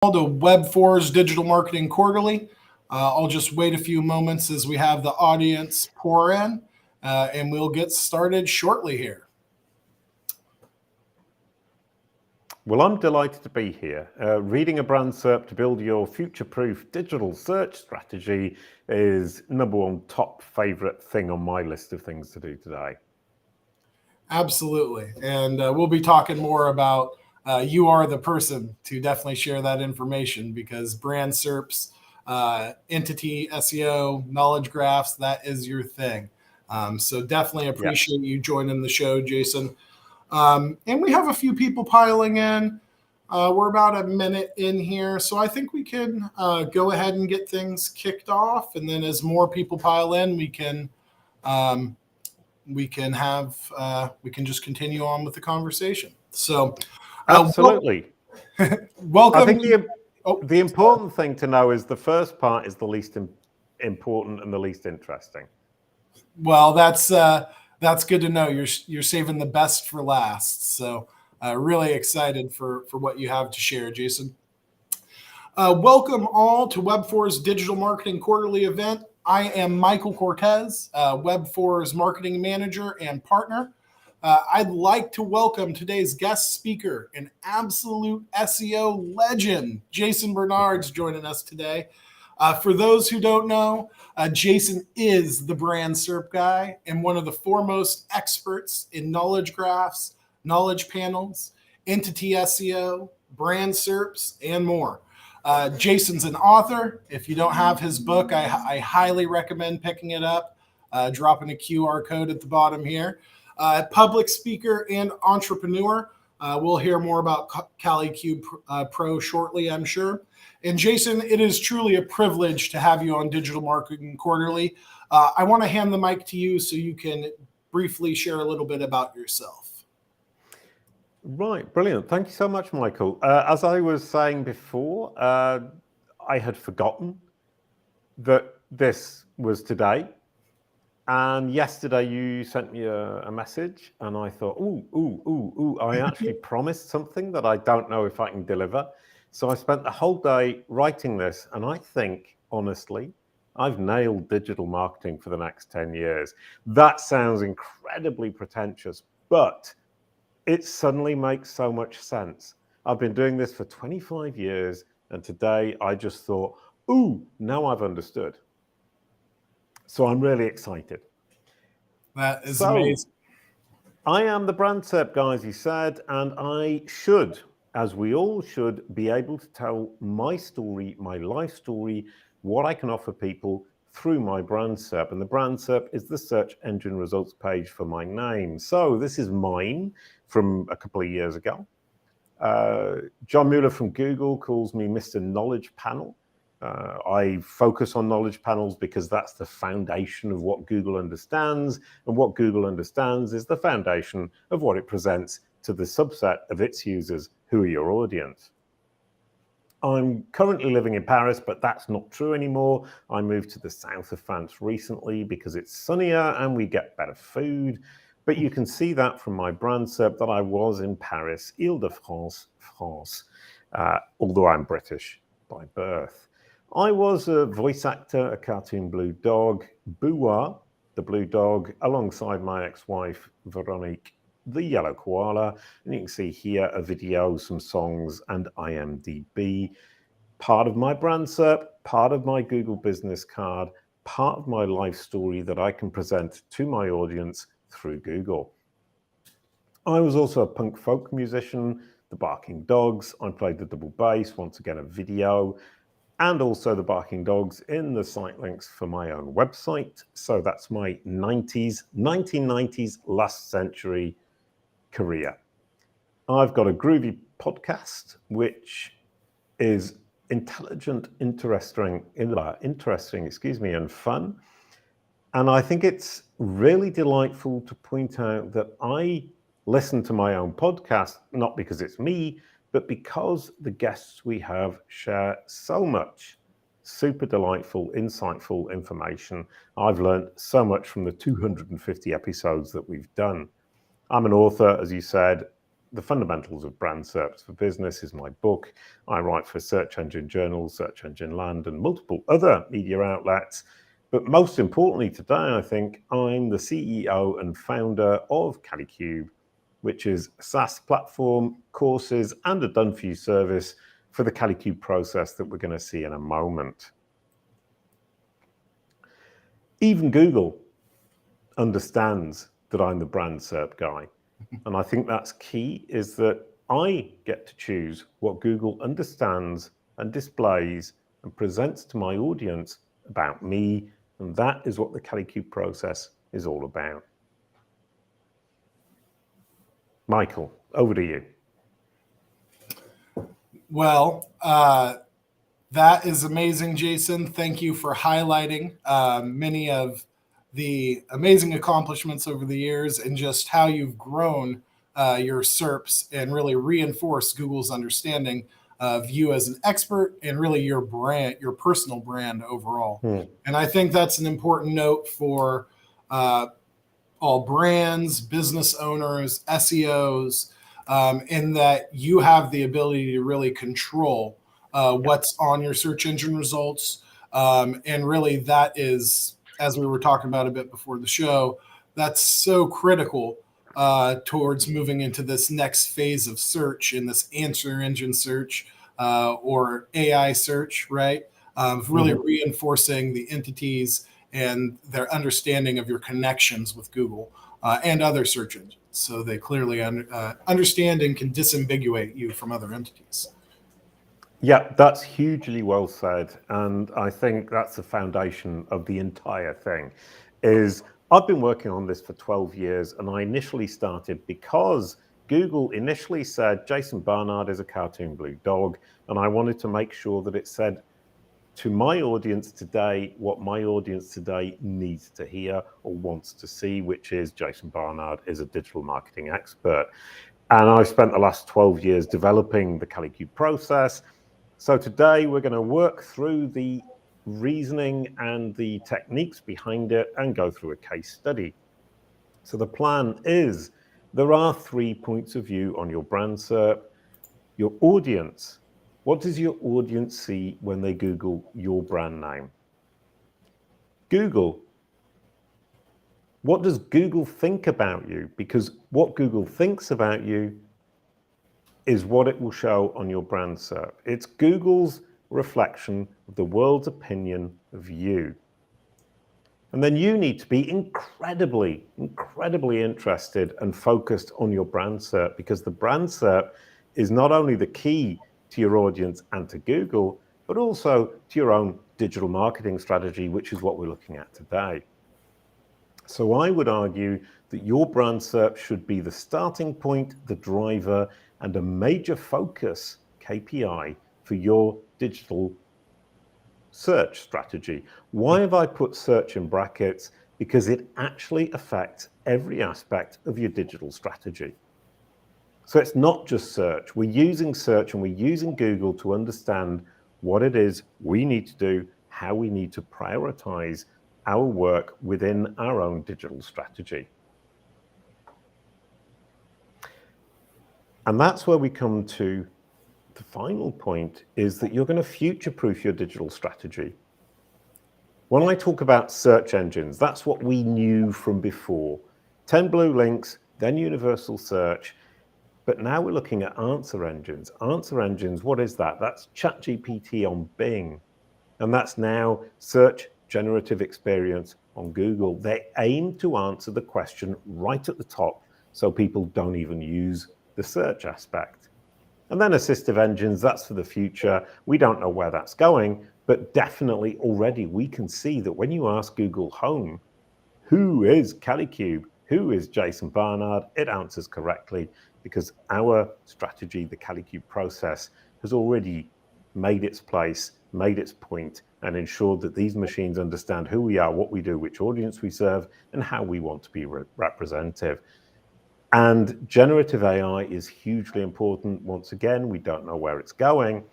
To Web4's Digital Marketing Quarterly. I'll just wait a few moments as we have the audience pour in, and we'll get started shortly here. Well, I'm delighted to be here. Reading a brand SERP to build your future-proof digital search strategy is number one top favorite thing on my list of things to do today. Absolutely. And we'll be talking more about you are the person to definitely share that information, because Brand SERPs, entity SEO, knowledge graphs, that is your thing. So definitely appreciate you joining the show, Jason. And we have a few people piling in. We're about a minute in here, so I think we can go ahead and get things kicked off. And then as more people pile in, we can just continue on with the conversation. So absolutely. Welcome. I think the important thing to know is the first part is the least important and the least interesting. Well, that's good to know. You're saving the best for last. So really excited for what you have to share, Jason. Welcome all to Web4's Digital Marketing Quarterly event. I am Michael Cortez, Web4's marketing manager and partner. I'd like to welcome today's guest speaker, an absolute SEO legend, Jason Bernard's joining us today. For those who don't know, Jason is the Brand SERP guy and one of the foremost experts in knowledge graphs, knowledge panels, entity SEO, brand SERPs, and more. Jason's an author. If you don't have his book, I highly recommend picking it up, dropping a QR code at the bottom here. Public speaker and entrepreneur. We'll hear more about CaliCube Pro shortly, I'm sure. And Jason, it is truly a privilege to have you on Digital Marketing Quarterly. I want to hand the mic to you so you can briefly share a little bit about yourself. Right, brilliant. Thank you so much, Michael. As I was saying before, I had forgotten that this was today. And yesterday you sent me a message and I thought, I actually promised something that I don't know if I can deliver. So I spent the whole day writing this, and I think, honestly, I've nailed digital marketing for the next 10 years. That sounds incredibly pretentious, but it suddenly makes so much sense. I've been doing this for 25 years, and today I just thought, now I've understood. So I'm really excited. That is amazing. I am the Brand SERP guy, as you said, and I should, as we all should, be able to tell my story, my life story, what I can offer people through my Brand SERP. And the Brand SERP is the search engine results page for my name. So this is mine from a couple of years ago. John Mueller from Google calls me Mr. Knowledge Panel. I focus on knowledge panels because that's the foundation of what Google understands, and what Google understands is the foundation of what it presents to the subset of its users who are your audience. I'm currently living in Paris, but that's not true anymore. I moved to the south of France recently because it's sunnier and we get better food. But you can see that from my Brand SERP that I was in Paris, Ile-de-France, France, although I'm British by birth. I was a voice actor, a cartoon blue dog, Bouwa, the blue dog, alongside my ex-wife, Veronique, the yellow koala. And you can see here a video, some songs, and IMDb. Part of my Brand SERP, part of my Google business card, part of my life story that I can present to my audience through Google. I was also a punk folk musician, the Barking Dogs. I played the double bass, once again a video, and also the Barking Dogs in the site links for my own website. So that's my 1990s, last century career. I've got a groovy podcast, which is intelligent, interesting, and fun. And I think it's really delightful to point out that I listen to my own podcast, not because it's me, but because the guests we have share so much super delightful, insightful information. I've learned so much from the 250 episodes that we've done. I'm an author, as you said, The Fundamentals of Brand SERPs for Business is my book. I write for Search Engine Journal, Search Engine Land, and multiple other media outlets. But most importantly today, I think I'm the CEO and founder of Kalicube, which is a SaaS platform, courses, and a done-for-you service for the Kalicube process that we're going to see in a moment. Even Google understands that I'm the Brand SERP guy. And I think that's key, is that I get to choose what Google understands and displays and presents to my audience about me. And that is what the Kalicube process is all about. Michael, over to you. Well, that is amazing, Jason. Thank you for highlighting many of the amazing accomplishments over the years and just how you've grown your SERPs and really reinforced Google's understanding of you as an expert and really your brand, your personal brand overall. And I think that's an important note for all brands, business owners, SEOs, in that you have the ability to really control what's on your search engine results. And really that is, as we were talking about a bit before the show, that's so critical towards moving into this next phase of search in this answer engine search or AI search, right? Really reinforcing the entities and their understanding of your connections with Google and other search engines. So they clearly understand and can disambiguate you from other entities. Yeah, that's hugely well said. And I think that's the foundation of the entire thing. Is I've been working on this for 12 years, and I initially started because Google initially said Jason Barnard is a cartoon blue dog, and I wanted to make sure that it said to my audience today what my audience today needs to hear or wants to see, which is Jason Barnard is a digital marketing expert. And I spent the last 12 years developing the Kalicube process. So today we're going to work through the reasoning and the techniques behind it and go through a case study. So the plan is there are 3 points of view on your brand SERP. Your audience. What does your audience see when they Google your brand name? Google. What does Google think about you? Because what Google thinks about you is what it will show on your brand SERP. It's Google's reflection of the world's opinion of you. And then you need to be incredibly interested and focused on your brand SERP, because the brand SERP is not only the key to your audience and to Google, but also to your own digital marketing strategy, which is what we're looking at today. So I would argue that your brand SERP should be the starting point, the driver, and a major focus KPI for your digital search strategy. Why have I put search in brackets? Because it actually affects every aspect of your digital strategy. So it's not just search. We're using search and we're using Google to understand what it is we need to do, how we need to prioritize our work within our own digital strategy. And that's where we come to the final point, is that you're going to future-proof your digital strategy. When I talk about search engines, that's what we knew from before. 10 blue links, then universal search. But now we're looking at answer engines. Answer engines, what is that? That's ChatGPT on Bing. And that's now search generative experience on Google. They aim to answer the question right at the top so people don't even use the search aspect. And then assistive engines, that's for the future. We don't know where that's going, but definitely already we can see that when you ask Google Home, who is Kalicube? Who is Jason Barnard? It answers correctly, because our strategy, the Kalicube process, has already made its place, made its point, and ensured that these machines understand who we are, what we do, which audience we serve, and how we want to be representative. And generative AI is hugely important. Once again, we don't know where it's going,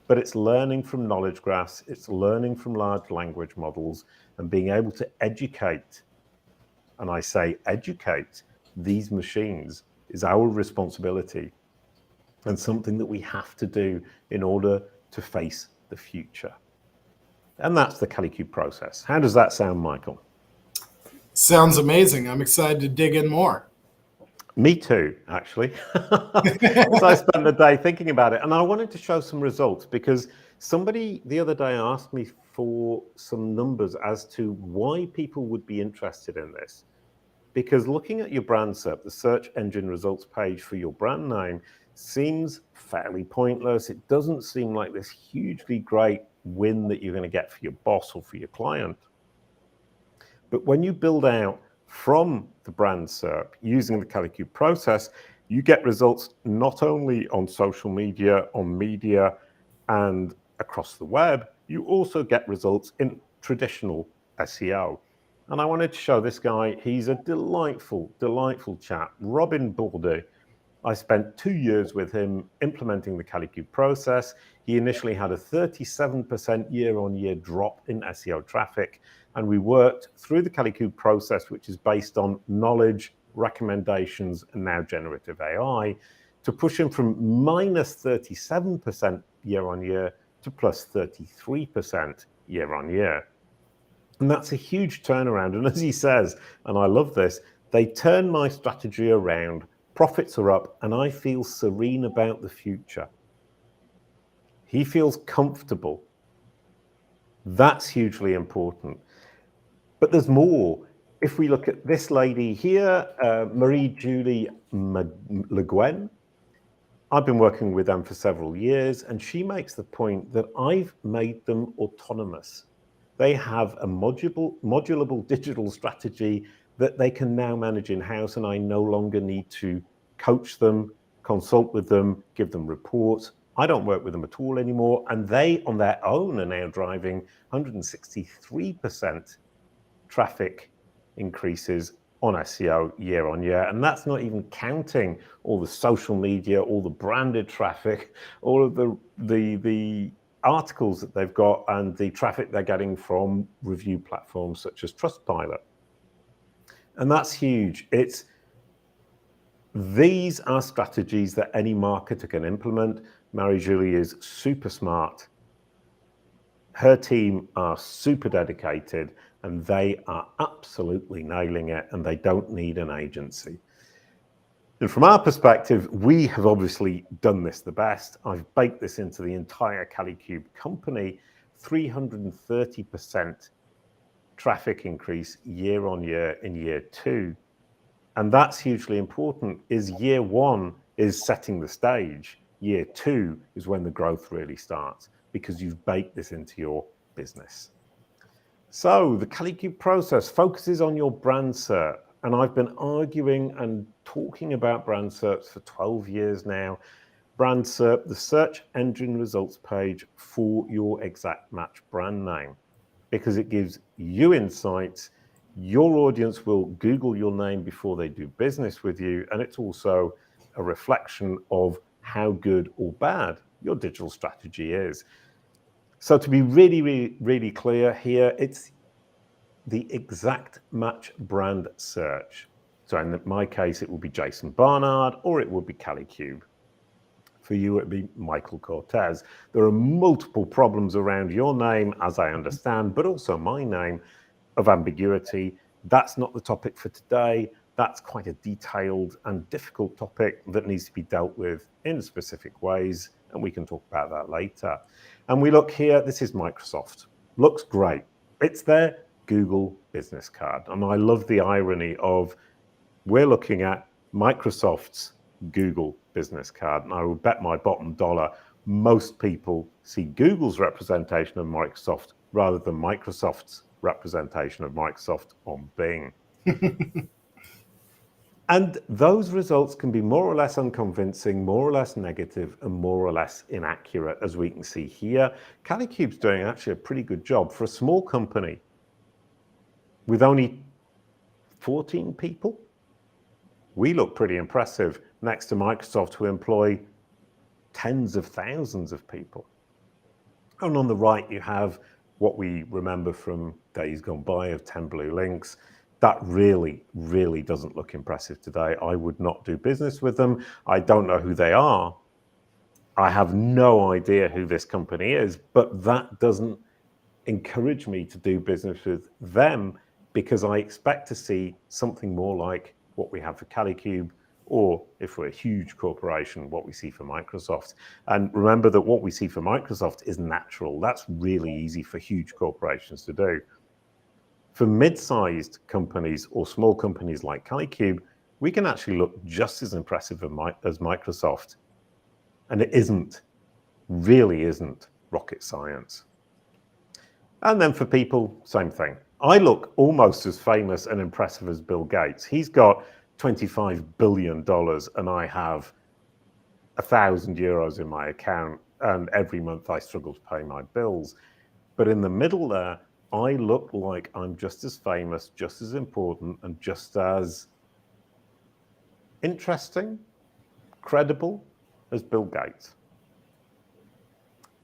but it's learning from knowledge graphs, it's learning from large language models, and being able to educate, and I say educate, these machines is our responsibility and something that we have to do in order to face the future. And that's the CaliCube process. How does that sound, Michael? Sounds amazing. I'm excited to dig in more. Me too, actually. So I spent the day thinking about it, and I wanted to show some results because somebody the other day asked me for some numbers as to why people would be interested in this. Because looking at your brand SERP, the search engine results page for your brand name, seems fairly pointless. It doesn't seem like this hugely great win that you're going to get for your boss or for your client. But when you build out from the brand SERP using the CaliCube process, you get results not only on social media, on media, and across the web, you also get results in traditional SEO. And I wanted to show this guy. He's a delightful, delightful chap, Robin Bordeaux. I spent 2 years with him implementing the CaliCube process. He initially had a 37% year-on-year drop in SEO traffic, and we worked through the CaliCube process, which is based on knowledge, recommendations, and now generative AI, to push him from minus 37% year-on-year to plus 33% year-on-year. And that's a huge turnaround. And as he says, and I love this, they turn my strategy around, profits are up, and I feel serene about the future. He feels comfortable. That's hugely important. But there's more. If we look at this lady here, Marie-Julie Le Guen, I've been working with them for several years, and she makes the point that I've made them autonomous. They have a modulable digital strategy that they can now manage in-house, and I no longer need to coach them, consult with them, give them reports. I don't work with them at all anymore, and they on their own are now driving 163% traffic increases on SEO year on year. And that's not even counting all the social media, all the branded traffic, all of the articles that they've got and the traffic they're getting from review platforms such as Trustpilot. And that's huge. These are strategies that any marketer can implement. Marie-Julie is super smart. Her team are super dedicated, and they are absolutely nailing it, and they don't need an agency. And from our perspective, we have obviously done this the best. I've baked this into the entire CaliCube company, 330% traffic increase year on year in year 2. And that's hugely important. Is year 1 is setting the stage. Year 2 is when the growth really starts, because you've baked this into your business. So the CaliCube process focuses on your brand SERP. And I've been arguing and talking about brand SERPs for 12 years now. Brand SERP, the search engine results page for your exact match brand name, because it gives you insights. Your audience will Google your name before they do business with you. And it's also a reflection of how good or bad your digital strategy is. So to be really, really, really clear here, it's the exact match brand search. So in my case, it will be Jason Barnard, or it would be CaliCube. For you, it would be Michael Cortez. There are multiple problems around your name, as I understand, but also my name, of ambiguity. That's not the topic for today. That's quite a detailed and difficult topic that needs to be dealt with in specific ways, and we can talk about that later. And we look here, this is Microsoft. Looks great. It's their Google business card. And I love the irony of we're looking at Microsoft's Google business card. And I will bet my bottom dollar most people see Google's representation of Microsoft rather than Microsoft's representation of Microsoft on Bing. And those results can be more or less unconvincing, more or less negative, and more or less inaccurate, as we can see here. CaliCube's doing actually a pretty good job for a small company with only 14 people. We look pretty impressive next to Microsoft, who employ tens of thousands of people. And on the right, you have what we remember from days gone by of 10 blue links. That really, really doesn't look impressive today. I would not do business with them. I don't know who they are. I have no idea who this company is, but that doesn't encourage me to do business with them, because I expect to see something more like what we have for Calicube, or if we're a huge corporation, what we see for Microsoft. And remember that what we see for Microsoft is natural. That's really easy for huge corporations to do. For mid-sized companies or small companies like Calicube, we can actually look just as impressive as Microsoft. And it really isn't rocket science. And then for people, same thing. I look almost as famous and impressive as Bill Gates. He's got $25 billion and I have 1,000 euros in my account, and every month I struggle to pay my bills. But in the middle there, I look like I'm just as famous, just as important, and just as interesting, credible as Bill Gates.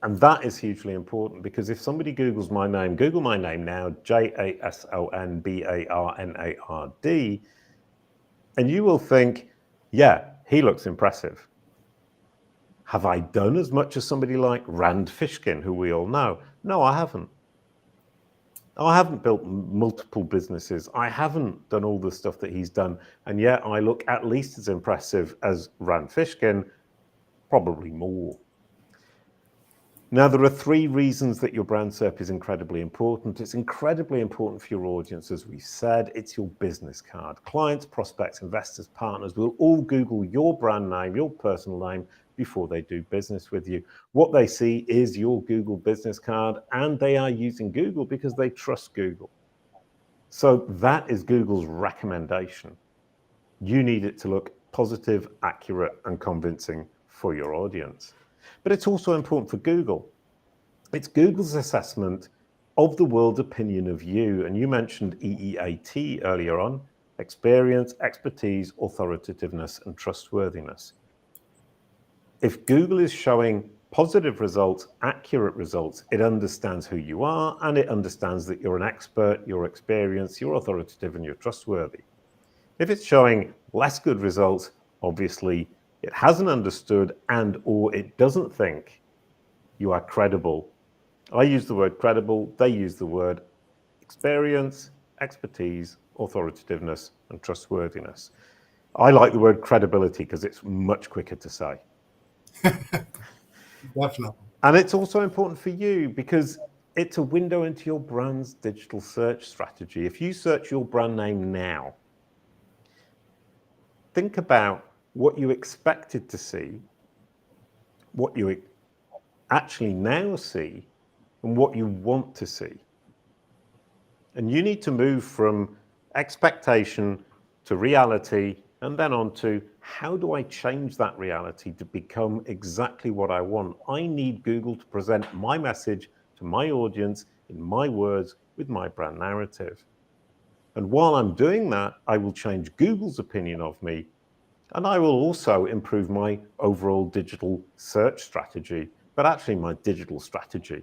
And that is hugely important, because if somebody Googles my name, Google my name now, Jasonbarnard, and you will think, yeah, he looks impressive. Have I done as much as somebody like Rand Fishkin, who we all know? No, I haven't. I haven't built multiple businesses. I haven't done all the stuff that he's done. And yet I look at least as impressive as Rand Fishkin, probably more. Now, there are 3 reasons that your brand SERP is incredibly important. It's incredibly important for your audience, as we said. It's your business card. Clients, prospects, investors, partners will all Google your brand name, your personal name, before they do business with you. What they see is your Google business card, and they are using Google because they trust Google. So that is Google's recommendation. You need it to look positive, accurate, and convincing for your audience. But it's also important for Google. It's Google's assessment of the world's opinion of you. And you mentioned EEAT earlier on: experience, expertise, authoritativeness, and trustworthiness. If Google is showing positive results, accurate results, it understands who you are, and it understands that you're an expert, you're experienced, you're authoritative, and you're trustworthy. If it's showing less good results, obviously it hasn't understood or it doesn't think you are credible. I use the word credible, they use the word experience, expertise, authoritativeness, and trustworthiness. I like the word credibility because it's much quicker to say. Definitely. And it's also important for you because it's a window into your brand's digital search strategy. If you search your brand name now, think about what you expected to see, what you actually now see, and what you want to see. And you need to move from expectation to reality, and then on to how do I change that reality to become exactly what I want? I need Google to present my message to my audience in my words with my brand narrative. And while I'm doing that, I will change Google's opinion of me, and I will also improve my overall digital search strategy, but actually my digital strategy.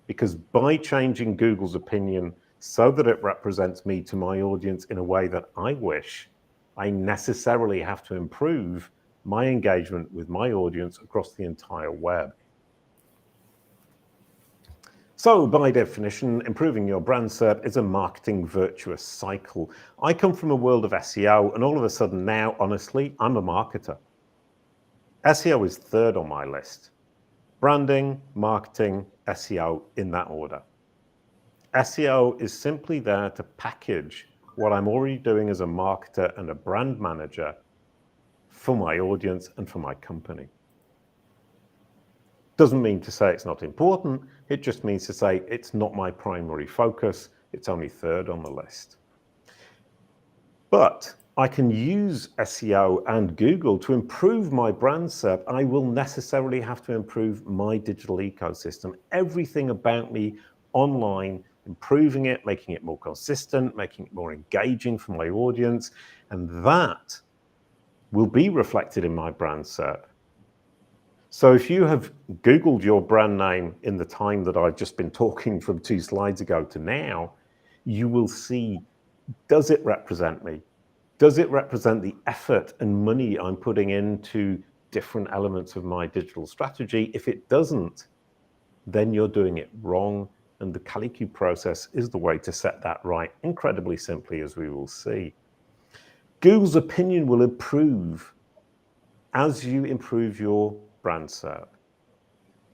Because by changing Google's opinion so that it represents me to my audience in a way that I wish, I necessarily have to improve my engagement with my audience across the entire web. So by definition, improving your brand SERP is a marketing virtuous cycle. I come from a world of SEO, and all of a sudden now, honestly, I'm a marketer. SEO is third on my list. Branding, marketing, SEO in that order. SEO is simply there to package what I'm already doing as a marketer and a brand manager for my audience and for my company. Doesn't mean to say it's not important. It just means to say it's not my primary focus. It's only third on the list. But I can use SEO and Google to improve my brand SERP. I will necessarily have to improve my digital ecosystem. Everything about me online, improving it, making it more consistent, making it more engaging for my audience. And that will be reflected in my brand SERP. So if you have Googled your brand name in the time that I've just been talking from 2 slides ago to now, you will see does it represent me? Does it represent the effort and money I'm putting into different elements of my digital strategy? If it doesn't, then you're doing it wrong. And the Calicube process is the way to set that right, incredibly simply, as we will see. Google's opinion will improve as you improve your brand SERP.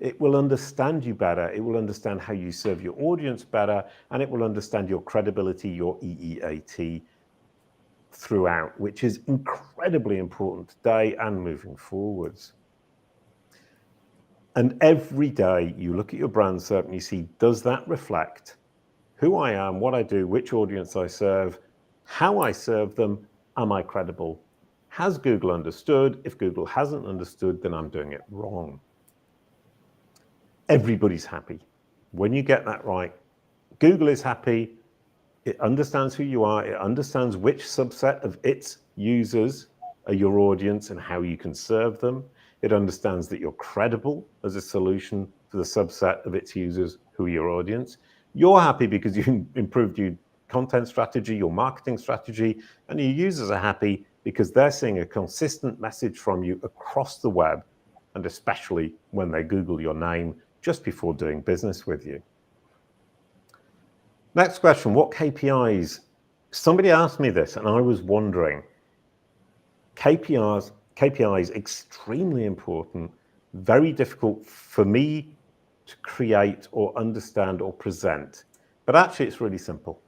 It will understand you better, it will understand how you serve your audience better, and it will understand your credibility, your EEAT throughout, which is incredibly important today and moving forwards. And every day you look at your brand SERP and you see, does that reflect who I am, what I do, which audience I serve, how I serve them, am I credible? Has Google understood? If Google hasn't understood, then I'm doing it wrong. Everybody's happy. When you get that right, Google is happy. It understands who you are. It understands which subset of its users are your audience and how you can serve them. It understands that you're credible as a solution for the subset of its users who are your audience. You're happy because you improved your content strategy, your marketing strategy, and your users are happy because they're seeing a consistent message from you across the web, and especially when they Google your name just before doing business with you. Next question, what KPIs? Somebody asked me this and I was wondering. KPIs extremely important, very difficult for me to create or understand or present. But actually it's really simple.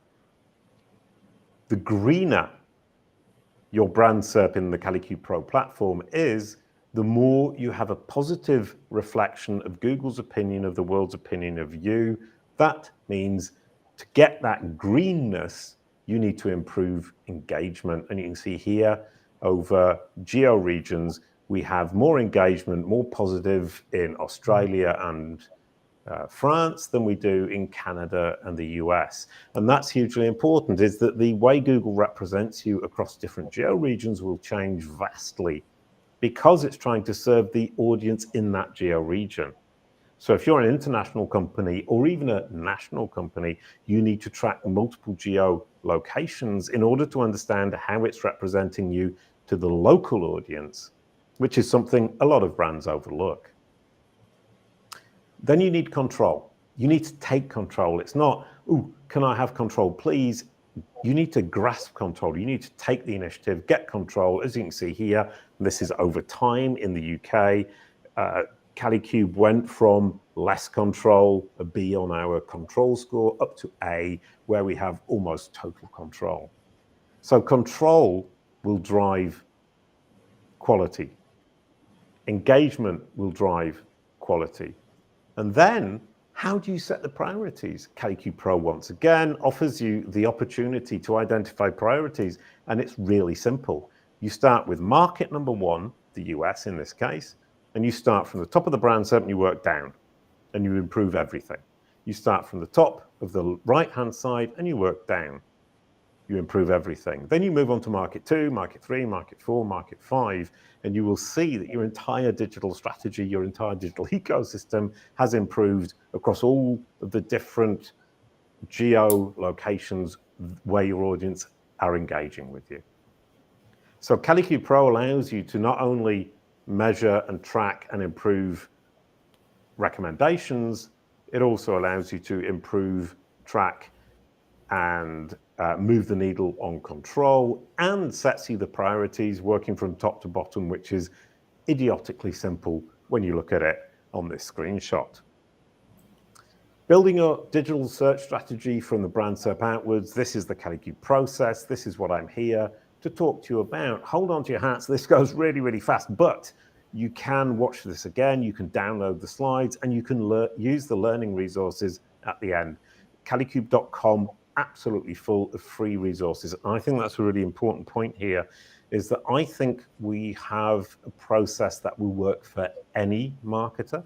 The greener your brand SERP in the Calicube Pro platform is, the more you have a positive reflection of Google's opinion, of the world's opinion of you. That means to get that greenness, you need to improve engagement. And you can see here over geo regions, we have more engagement, more positive in Australia and France than we do in Canada and the US. And that's hugely important, is that the way Google represents you across different geo regions will change vastly because it's trying to serve the audience in that geo region. So if you're an international company or even a national company, you need to track multiple geo locations in order to understand how it's representing you to the local audience, which is something a lot of brands overlook. Then you need control. You need to take control. It's not, ooh, can I have control, please? You need to grasp control. You need to take the initiative, get control. As you can see here, this is over time in the UK. Calicube went from less control, a B on our control score, up to A, where we have almost total control. So control will drive quality. Engagement will drive quality. And then, how do you set the priorities? Calicube Pro, once again, offers you the opportunity to identify priorities, and it's really simple. You start with market number one, the US in this case, and you start from the top of the brand SERP and you work down, and you improve everything. You start from the top of the right-hand side and you work down. You improve everything. Then you move on to market 2, market 3, market 4, market 5, and you will see that your entire digital strategy, your entire digital ecosystem has improved across all of the different geo locations where your audience are engaging with you. So Calicube Pro allows you to not only measure and track and improve recommendations, it also allows you to improve, track, and move the needle on control, and sets you the priorities working from top to bottom, which is idiotically simple when you look at it on this screenshot. Building your digital search strategy from the brand SERP outwards, this is the Calicube process. This is what I'm here to talk to you about. Hold on to your hats. This goes really, really fast, but you can watch this again. You can download the slides and you can use the learning resources at the end. Calicube.com, absolutely full of free resources. And I think that's a really important point here, is that I think we have a process that will work for any marketer.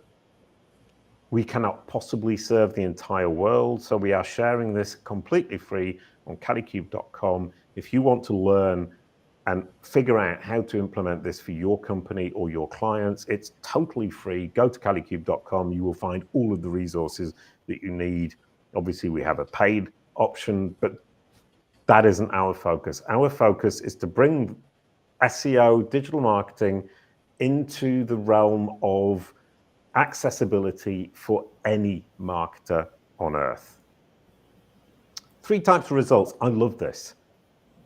We cannot possibly serve the entire world, so we are sharing this completely free on Calicube.com. If you want to learn and figure out how to implement this for your company or your clients, it's totally free. Go to Calicube.com. You will find all of the resources that you need. Obviously, we have a paid option, but That isn't our focus. Our focus is to bring SEO, digital marketing, into the realm of accessibility for any marketer on earth. 3 types of results. I love this.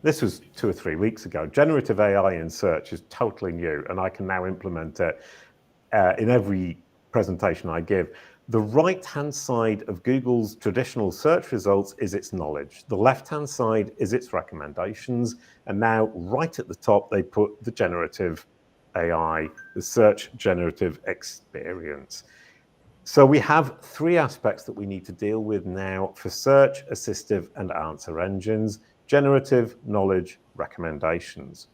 This was 2 or 3 weeks ago. Generative AI in search is totally new, and I can now implement it in every presentation I give. The right-hand side of Google's traditional search results is its knowledge. The left-hand side is its recommendations. And now right at the top, they put the generative AI, the search generative experience. So we have 3 aspects that we need to deal with now for search, assistive, and answer engines: generative, knowledge, recommendations.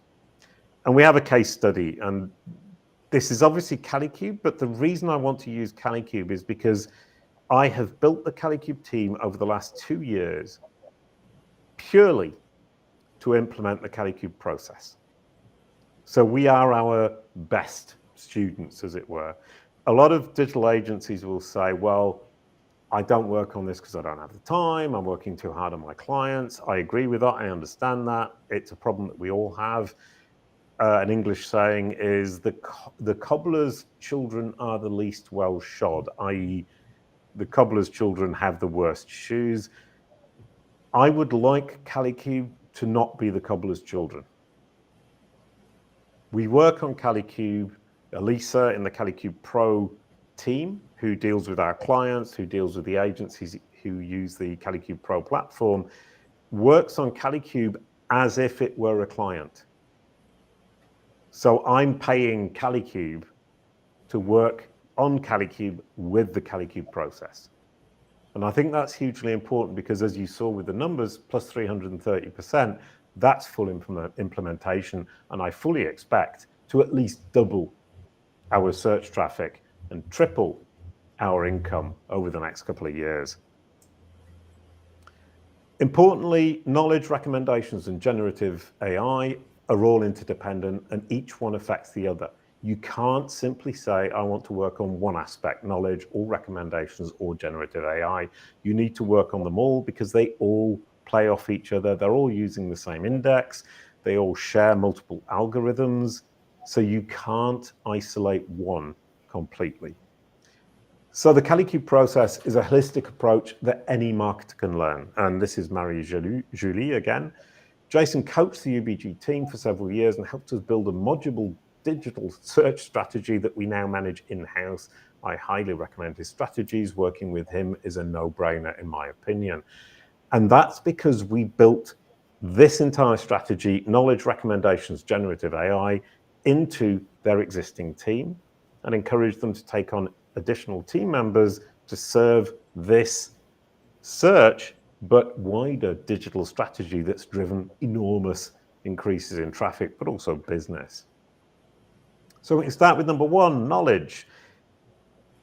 And we have a case study, and this is obviously Kalicube, but the reason I want to use Kalicube is because I have built the Kalicube team over the last 2 years purely to implement the Kalicube process. So we are our best students, as it were. A lot of digital agencies will say, well, I don't work on this because I don't have the time. I'm working too hard on my clients. I agree with that. I understand that. It's a problem that we all have. An English saying is the cobbler's children are the least well shod, i.e. the cobbler's children have the worst shoes. I would like Kalicube to not be the cobbler's children. We work on Kalicube. Elisa in the Kalicube Pro team, who deals with our clients, who deals with the agencies who use the Kalicube Pro platform, works on Kalicube as if it were a client. So I'm paying Kalicube to work on Kalicube with the Kalicube process. And I think that's hugely important because, as you saw with the numbers, plus 330%, that's full implementation. And I fully expect to at least double our search traffic and triple our income over the next couple of years. Importantly, knowledge, recommendations, and generative AI are all interdependent, and each one affects the other. You can't simply say, I want to work on one aspect, knowledge or recommendations or generative AI. You need to work on them all because they all play off each other. They're all using the same index. They all share multiple algorithms. So you can't isolate one completely. So the Kalicube process is a holistic approach that any marketer can learn. And this is Marie-Julie again. Jason coached the UBG team for several years and helped us build a modular digital search strategy that we now manage in-house. I highly recommend his strategies. Working with him is a no-brainer, in my opinion. And that's because we built this entire strategy, knowledge, recommendations, generative AI, into their existing team and encouraged them to take on additional team members to serve this search but wider digital strategy that's driven enormous increases in traffic, but also business. So we can start with number 1, knowledge.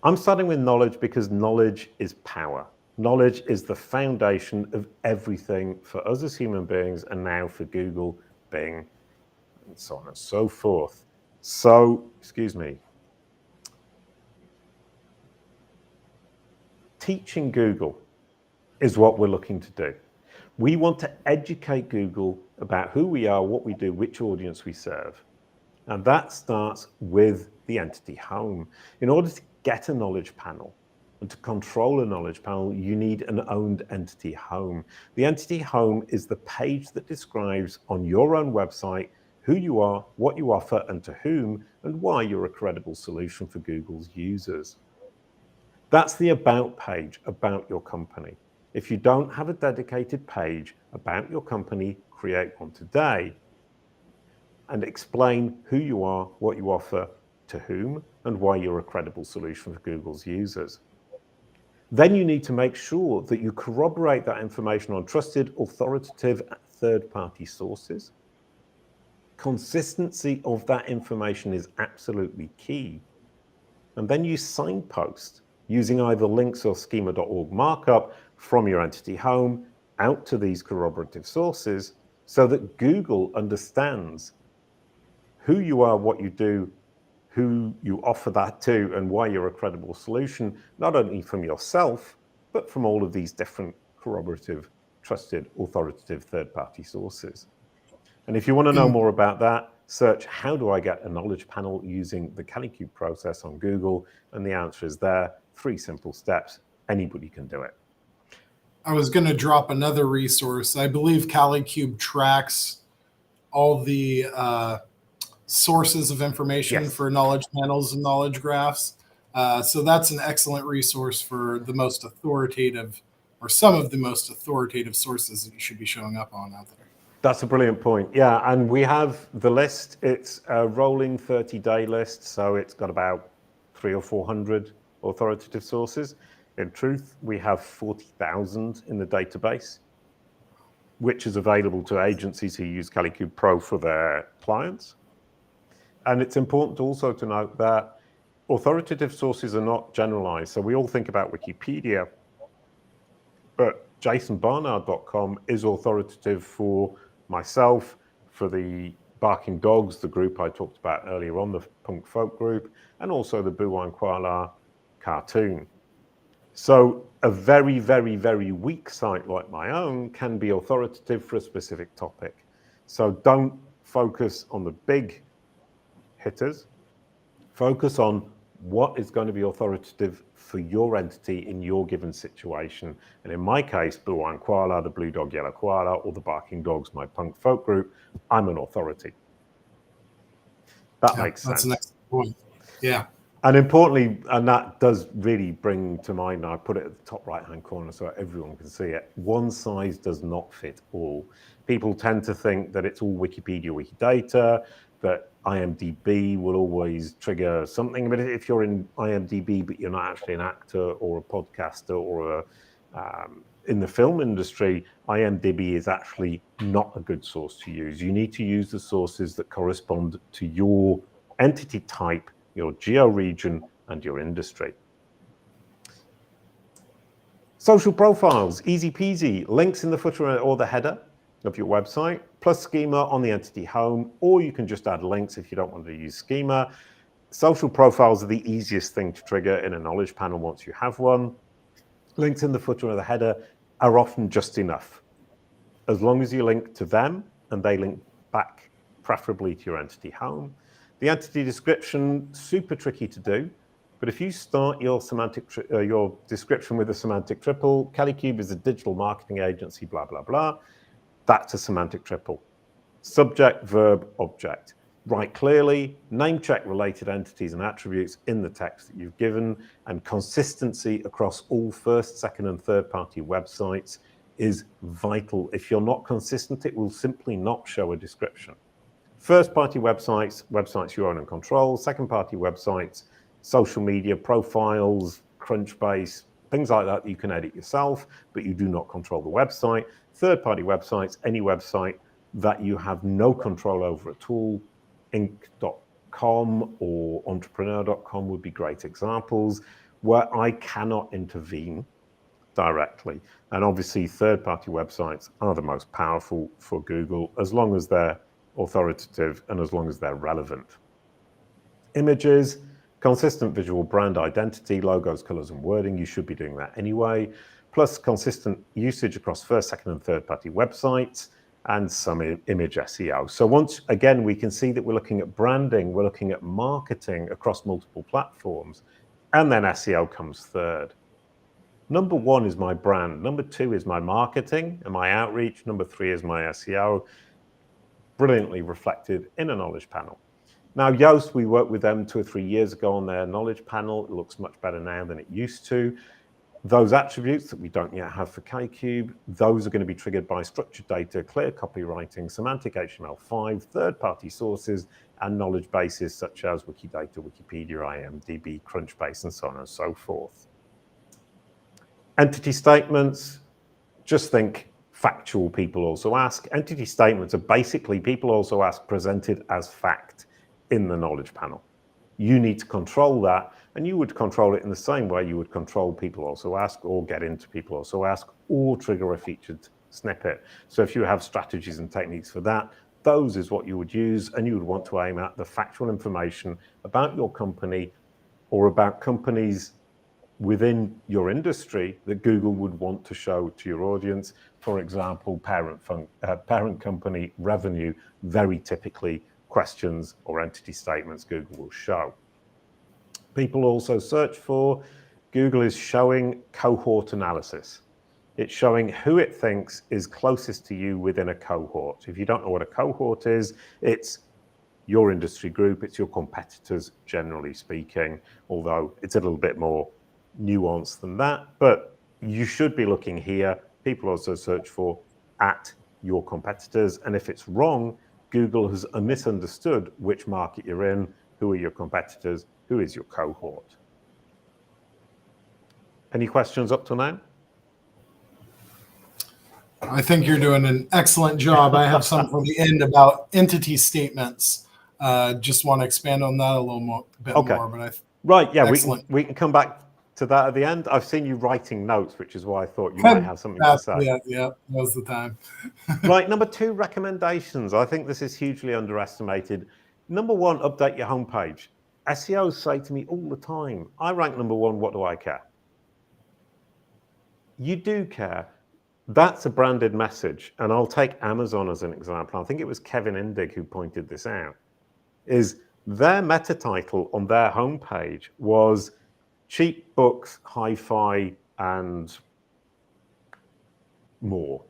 I'm starting with knowledge because knowledge is power. Knowledge is the foundation of everything for us as human beings, and now for Google, Bing, and so on and so forth. So, excuse me. Teaching Google is what we're looking to do. We want to educate Google about who we are, what we do, which audience we serve. And that starts with the entity home. In order to get a knowledge panel and to control a knowledge panel, you need an owned entity home. The entity home is the page that describes on your own website who you are, what you offer, and to whom, and why you're a credible solution for Google's users. That's the about page about your company. If you don't have a dedicated page about your company, create one today and explain who you are, what you offer, to whom, and why you're a credible solution for Google's users. Then you need to make sure that you corroborate that information on trusted, authoritative, third-party sources. Consistency of that information is absolutely key. And then you signpost using either links or schema.org markup from your entity home out to these corroborative sources so that Google understands who you are, what you do, who you offer that to, and why you're a credible solution, not only from yourself, but from all of these different corroborative trusted, authoritative third-party sources. And if you want to know more about that, search how do I get a knowledge panel using the Kalicube process on Google, and the answer is there. 3 simple steps. Anybody can do it. I was going to drop another resource. I believe Kalicube tracks all the sources of information Yes. for knowledge panels and knowledge graphs. So that's an excellent resource for the most authoritative, or some of the most authoritative sources that you should be showing up on out there. That's a brilliant point. Yeah, and we have the list. It's a rolling 30-day list, so it's got about 300 or 400 authoritative sources. In truth, we have 40,000 in the database, which is available to agencies who use Kalicube Pro for their clients. And it's important also to note that authoritative sources are not generalized. So we all think about Wikipedia, but jasonbarnard.com is authoritative for myself, for the Barking Dogs, the group I talked about earlier on, the punk folk group, and also the Buwan Kuala cartoon. So a very, very, very weak site like my own can be authoritative for a specific topic. So don't focus on the big hitters. Focus on what is going to be authoritative for your entity in your given situation. And in my case, Buwan Kuala, the Blue Dog Yellow Koala, or the Barking Dogs, my punk folk group, I'm an authority. That makes sense. That's an excellent point. Yeah. And importantly, and that does really bring to mind, I put it at the top right-hand corner so everyone can see it, one size does not fit all. People tend to think that it's all Wikipedia, Wikidata, that IMDb will always trigger something. But if you're in IMDb, but you're not actually an actor or a podcaster or in the film industry, IMDb is actually not a good source to use. You need to use the sources that correspond to your entity type, your geo-region, and your industry. Social profiles, easy peasy, links in the footer or the header of your website, plus schema on the entity home, or you can just add links if you don't want to use schema. Social profiles are the easiest thing to trigger in a knowledge panel once you have one. Links in the footer or the header are often just enough. As long as you link to them and they link back, preferably to your entity home. The entity description, super tricky to do, but if you start your your description with a semantic triple, Kalicube is a digital marketing agency, blah, blah, blah, that's a semantic triple. Subject, verb, object. Write clearly, name check related entities and attributes in the text that you've given, and consistency across all first, second, and third-party websites is vital. If you're not consistent, it will simply not show a description. First-party websites, websites you own and control. Second-party websites, social media profiles, Crunchbase, things like that you can edit yourself, but you do not control the website. Third-party websites, any website that you have no control over at all. Inc.com or entrepreneur.com would be great examples where I cannot intervene directly. And obviously, third-party websites are the most powerful for Google, as long as they're authoritative and as long as they're relevant. Images, consistent visual brand identity, logos, colors, and wording. You should be doing that anyway. Plus consistent usage across first, second, and third-party websites, and some image SEO. So once again, we can see that we're looking at branding, we're looking at marketing across multiple platforms, and then SEO comes third. Number 1 is my brand. Number 2 is my marketing and my outreach. Number 3 is my SEO. Brilliantly reflected in a knowledge panel. Now, Yoast, we worked with them 2 or 3 years ago on their knowledge panel. It looks much better now than it used to. Those attributes that we don't yet have for Kalicube, those are going to be triggered by structured data, clear copywriting, semantic HTML5, third-party sources, and knowledge bases such as Wikidata, Wikipedia, IMDb, Crunchbase, and so on and so forth. Entity statements, just think factual people also ask. Entity statements are basically people also ask presented as fact in the knowledge panel. You need to control that, and you would control it in the same way you would control people also ask, or get into people also ask, or trigger a featured snippet. So if you have strategies and techniques for that, those is what you would use, and you would want to aim at the factual information about your company or about companies within your industry that Google would want to show to your audience. For example, parent company revenue, very typically questions or entity statements Google will show. People also search for, Google is showing cohort analysis. It's showing who it thinks is closest to you within a cohort. If you don't know what a cohort is, it's your industry group, it's your competitors, generally speaking, although it's a little bit more nuanced than that. But you should be looking here. People also search for at your competitors. And if it's wrong, Google has misunderstood which market you're in, who are your competitors, who is your cohort. Any questions up to now? I think you're doing an excellent job. I have some for the end about entity statements. Just want to expand on that a little bit more. But right, yeah, we can come back to that at the end. I've seen you writing notes, which is why I thought you might have something to say. Yeah, that was the time. Right, number 2, recommendations. I think this is hugely underestimated. Number 1, update your homepage. SEOs say to me all the time, I rank number 1, what do I care? You do care. That's a branded message. And I'll take Amazon as an example. I think it was Kevin Indig who pointed this out. Is their meta title on their homepage was cheap books, hi-fi, and more.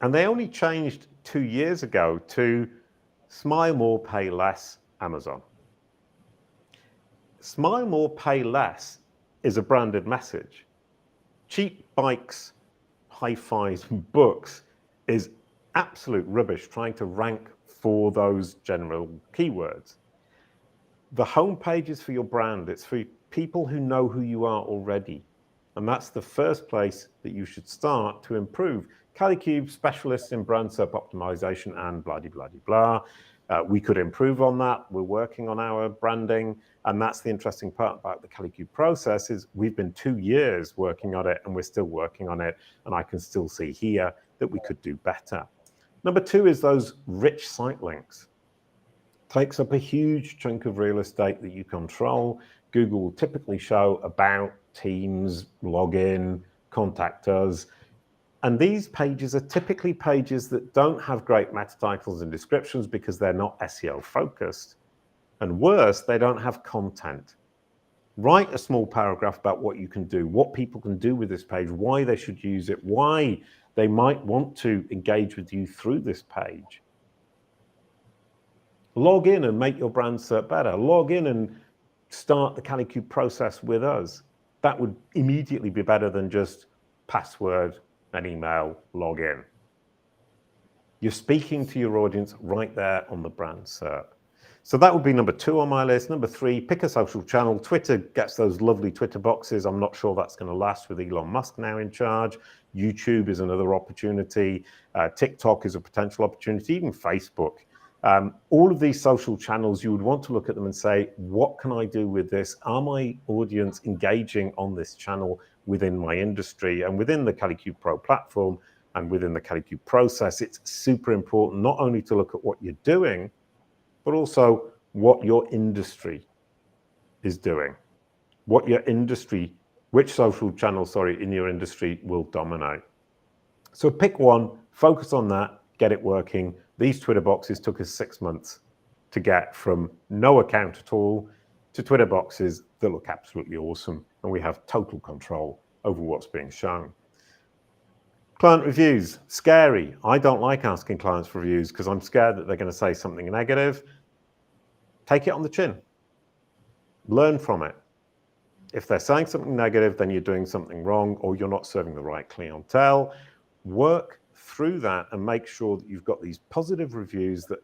And they only changed 2 years ago to smile more, pay less, Amazon. Smile more, pay less is a branded message. Cheap bikes, hi-fis, and books is absolute rubbish trying to rank for those general keywords. The homepage is for your brand. It's for people who know who you are already. And that's the first place that you should start to improve. Kalicube, specialists in brand SERP optimization and blah, blah, blah, blah. We could improve on that. We're working on our branding. And that's the interesting part about the Kalicube process is we've been 2 years working on it and we're still working on it. And I can still see here that we could do better. Number 2 is those rich site links. Takes up a huge chunk of real estate that you control. Google will typically show about, teams, login, contact us. And these pages are typically pages that don't have great meta titles and descriptions because they're not SEO focused. And worse, they don't have content. Write a small paragraph about what you can do, what people can do with this page, why they should use it, why they might want to engage with you through this page. Log in and make your brand SERP better. Log in and start the Kalicube process with us. That would immediately be better than just password, an email, log in. You're speaking to your audience right there on the brand SERP. So that would be number 2 on my list. Number 3, pick a social channel. Twitter gets those lovely Twitter boxes. I'm not sure that's going to last with Elon Musk now in charge. YouTube is another opportunity. TikTok is a potential opportunity, even Facebook. All of these social channels, you would want to look at them and say, what can I do with this? Are my audience engaging on this channel within my industry? And within the Kalicube Pro platform and within the Kalicube process, it's super important not only to look at what you're doing, but also what your industry is doing. What your industry, which social channel, in your industry will dominate. So pick one, focus on that, get it working. These Twitter boxes took us 6 months to get from no account at all to Twitter boxes that look absolutely awesome. And we have total control over what's being shown. Client reviews, scary. I don't like asking clients for reviews because I'm scared that they're going to say something negative. Take it on the chin. Learn from it. If they're saying something negative, then you're doing something wrong or you're not serving the right clientele. Work through that and make sure that you've got these positive reviews that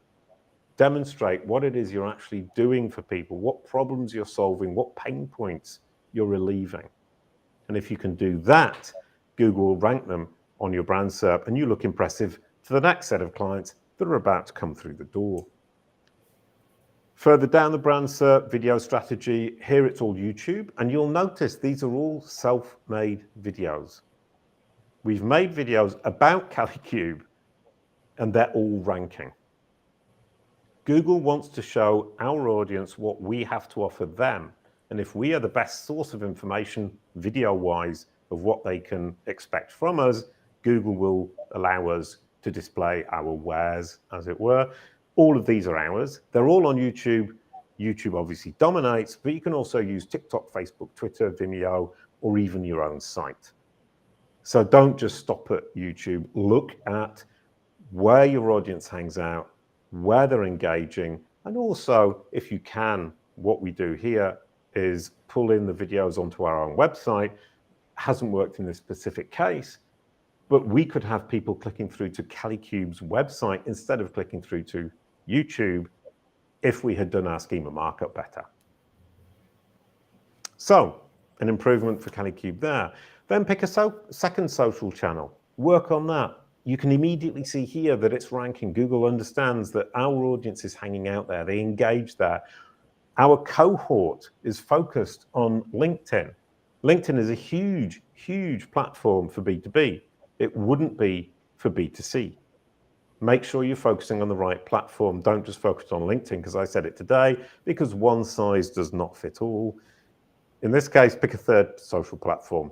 demonstrate what it is you're actually doing for people, what problems you're solving, what pain points you're relieving. And if you can do that, Google will rank them on your brand SERP and you look impressive to the next set of clients that are about to come through the door. Further down the brand SERP video strategy, here it's all YouTube, and you'll notice these are all self-made videos. We've made videos about Kalicube and they're all ranking. Google wants to show our audience what we have to offer them And if we are the best source of information, video-wise, of what they can expect from us, Google will allow us to display our wares, as it were. All of these are ours. They're all on YouTube. YouTube obviously dominates, but you can also use TikTok, Facebook, Twitter, Vimeo, or even your own site. So don't just stop at YouTube. Look at where your audience hangs out, where they're engaging, and also, if you can, what we do here is pull in the videos onto our own website. Hasn't worked in this specific case, but we could have people clicking through to Calicube's website instead of clicking through to YouTube if we had done our schema markup better. So, an improvement for Calicube there. Then pick a second social channel. Work on that. You can immediately see here that it's ranking. Google understands that our audience is hanging out there. They engage there. Our cohort is focused on LinkedIn. LinkedIn is a huge, huge platform for B2B. It wouldn't be for B2C. Make sure you're focusing on the right platform. Don't just focus on LinkedIn, because I said it today, because one size does not fit all. In this case, pick a third social platform.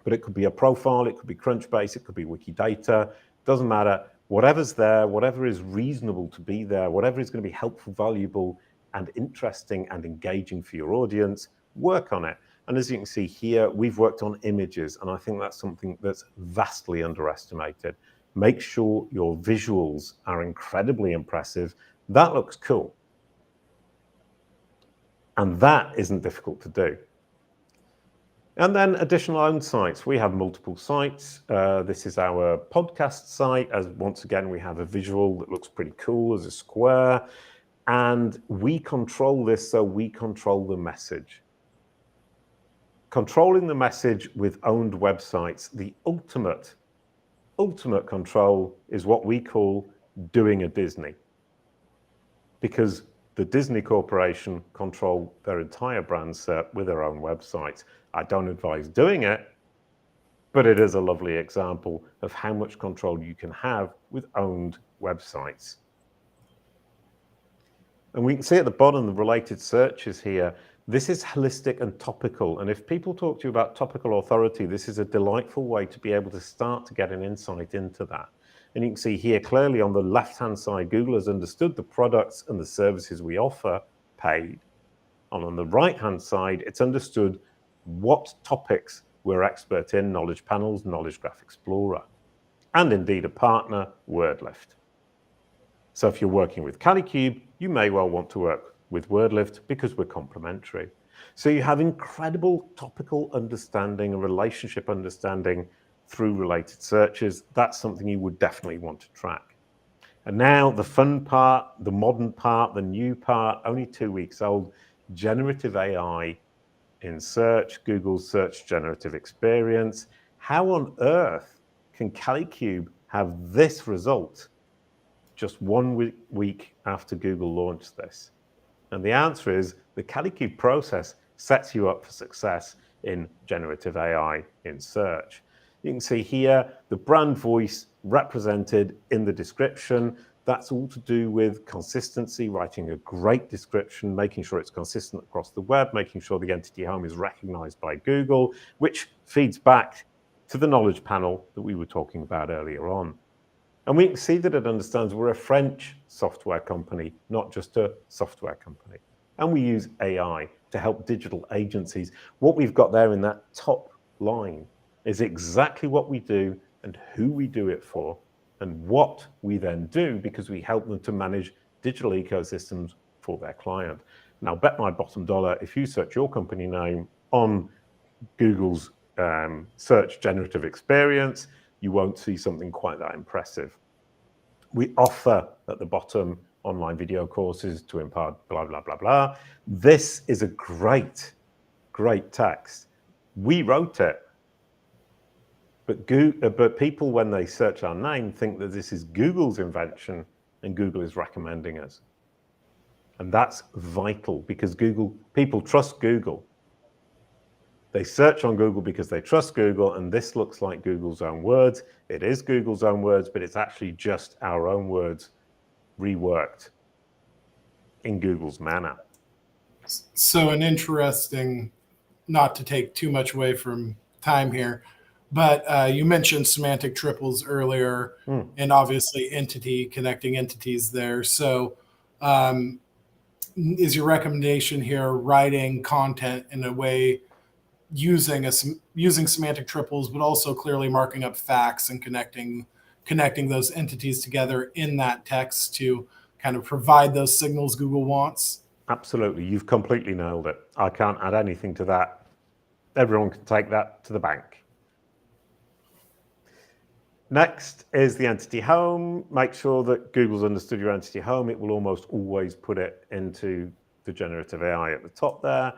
But it could be a profile, it could be Crunchbase, it could be Wikidata, doesn't matter. Whatever's there, whatever is reasonable to be there, whatever is going to be helpful, valuable, and interesting and engaging for your audience, work on it. And as you can see here, we've worked on images, and I think that's something that's vastly underestimated. Make sure your visuals are incredibly impressive. That looks cool. And that isn't difficult to do. And then additional owned sites. We have multiple sites. This is our podcast site. As once again, we have a visual that looks pretty cool as a square. And we control this, so we control the message. Controlling the message with owned websites, the ultimate control is what we call doing a Disney. Because the Disney Corporation control their entire brand SERP with their own websites. I don't advise doing it, but it is a lovely example of how much control you can have with owned websites. And we can see at the bottom the related searches here. This is holistic and topical. And if people talk to you about topical authority, this is a delightful way to be able to start to get an insight into that. And you can see here clearly on the left-hand side, Google has understood the products and the services we offer paid. And on the right-hand side, it's understood what topics we're expert in, knowledge panels, knowledge graph explorer, and indeed a partner, WordLift. So if you're working with Calicube, you may well want to work with WordLift because we're complementary. So you have incredible topical understanding and relationship understanding through related searches. That's something you would definitely want to track. And now the fun part, the modern part, the new part, only 2 weeks old, generative AI in search, Google's search generative experience. How on earth can Calicube have this result just 1 week after Google launched this? And the answer is the Calicube process sets you up for success in generative AI in search. You can see here the brand voice represented in the description. That's all to do with consistency, writing a great description, making sure it's consistent across the web, making sure the entity home is recognized by Google, which feeds back to the knowledge panel that we were talking about earlier on. And we can see that it understands we're a French software company, not just a software company. And we use AI to help digital agencies. What we've got there in that top line is exactly what we do and who we do it for and what we then do, because we help them to manage digital ecosystems for their client. Now, bet my bottom dollar, if you search your company name on Google's search generative experience, you won't see something quite that impressive. We offer at the bottom online video courses to impart blah, blah, blah, blah. This is a great text. We wrote it. But people, when they search our name, think that this is Google's invention and Google is recommending us. And that's vital because people trust Google. They search on Google because they trust Google, and this looks like Google's own words. It is Google's own words, but it's actually just our own words reworked in Google's manner. So an interesting, not to take too much away from time here, but you mentioned semantic triples earlier, and obviously connecting entities there. So is your recommendation here writing content in a way using semantic triples, but also clearly marking up facts and connecting those entities together in that text to kind of provide those signals Google wants? Absolutely. You've completely nailed it. I can't add anything to that. Everyone can take that to the bank. Next is the entity home. Make sure that Google's understood your entity home. It will almost always put it into the generative AI at the top there.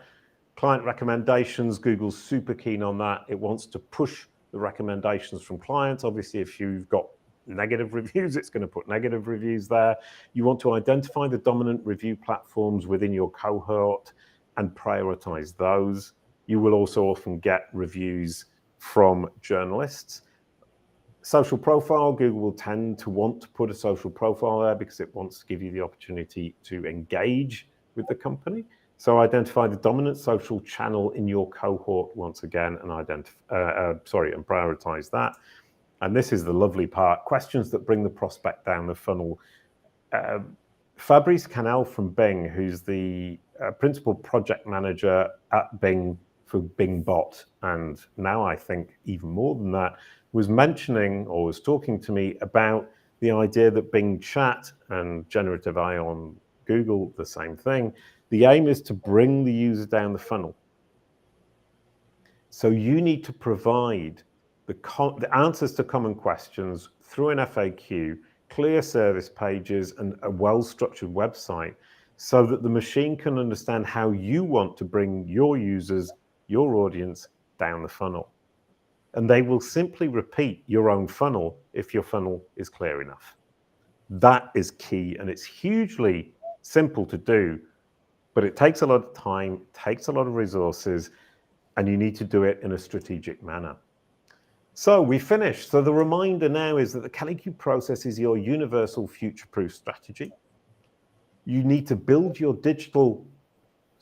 Client recommendations, Google's super keen on that. It wants to push the recommendations from clients. Obviously, if you've got negative reviews, it's going to put negative reviews there. You want to identify the dominant review platforms within your cohort and prioritize those. You will also often get reviews from journalists. Social profile, Google will tend to want to put a social profile there because it wants to give you the opportunity to engage with the company. So identify the dominant social channel in your cohort once again and prioritize that. And this is the lovely part, questions that bring the prospect down the funnel. Fabrice Canel from Bing, who's the principal project manager at Bing for Bing Bot, and now I think even more than that, was mentioning or was talking to me about the idea that Bing Chat and generative AI on Google, the same thing. The aim is to bring the user down the funnel. So you need to provide the answers to common questions through an FAQ, clear service pages, and a well-structured website so that the machine can understand how you want to bring your users, your audience, down the funnel. And they will simply repeat your own funnel if your funnel is clear enough. That is key, and it's hugely simple to do, but it takes a lot of time, takes a lot of resources, and you need to do it in a strategic manner. So we finished. So the reminder now is that the CaliQ process is your universal future-proof strategy. You need to build your digital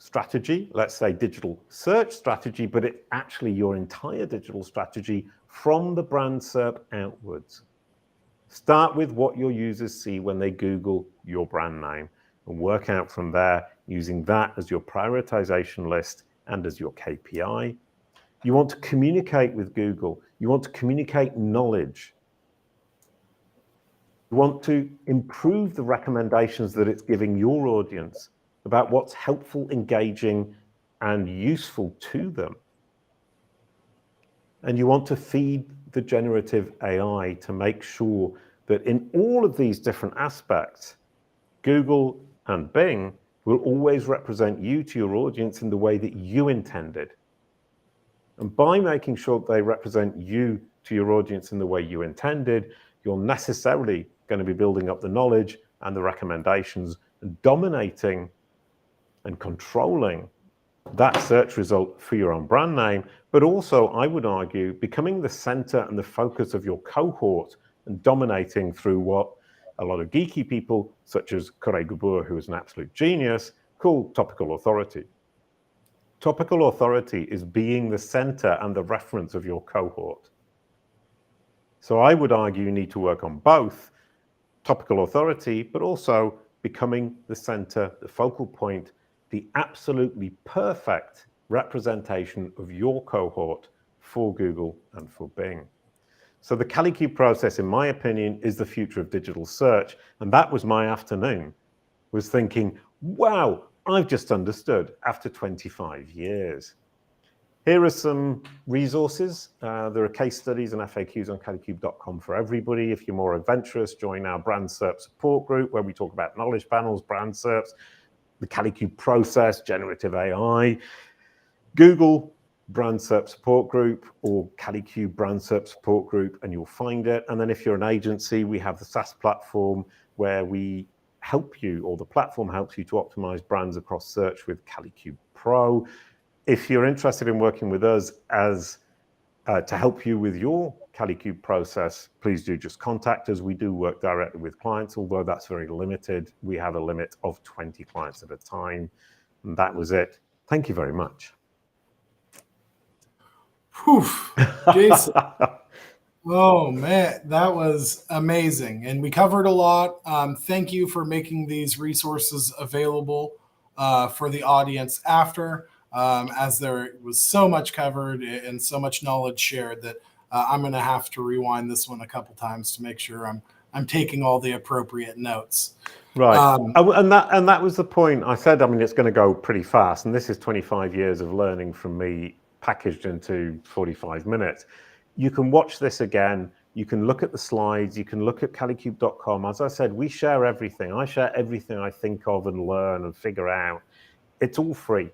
strategy, let's say digital search strategy, but it's actually your entire digital strategy from the brand SERP outwards. Start with what your users see when they Google your brand name and work out from there using that as your prioritization list and as your KPI. You want to communicate with Google. You want to communicate knowledge. You want to improve the recommendations that it's giving your audience about what's helpful, engaging, and useful to them. And you want to feed the generative AI to make sure that in all of these different aspects, Google and Bing will always represent you to your audience in the way that you intended. And by making sure they represent you to your audience in the way you intended, you're necessarily going to be building up the knowledge and the recommendations and dominating and controlling that search result for your own brand name, but also, I would argue, becoming the center and the focus of your cohort and dominating through what a lot of geeky people, such as Corey Gabor, who is an absolute genius, call topical authority. Topical authority is being the center and the reference of your cohort. So I would argue you need to work on both topical authority, but also becoming the center, the focal point, the absolutely perfect representation of your cohort for Google and for Bing. So the CaliQ process, in my opinion, is the future of digital search. And that was my afternoon, was thinking, wow, I've just understood after 25 years. Here are some resources. There are case studies and FAQs on calicube.com for everybody. If you're more adventurous, join our Brand SERP support group where we talk about knowledge panels, brand SERPs, the CaliQ process, generative AI, Google Brand SERP support group or CaliQ Brand SERP support group, and you'll find it. And then if you're an agency, we have the SaaS platform where we help you, or the platform helps you to optimize brands across search with CaliQ Pro. If you're interested in working with us as to help you with your CaliQ process, please do just contact us. We do work directly with clients, although that's very limited. We have a limit of 20 clients at a time. And that was it. Thank you very much. Whew, Jason. Oh man, that was amazing. And we covered a lot. Thank you for making these resources available for the audience after, as there was so much covered and so much knowledge shared that I'm going to have to rewind this one a couple times to make sure I'm taking all the appropriate notes. Right. And that was the point. I said, I mean, it's going to go pretty fast. And this is 25 years of learning from me packaged into 45 minutes. You can watch this again. You can look at the slides. You can look at calicube.com. As I said, we share everything. I share everything I think of and learn and figure out. It's all free.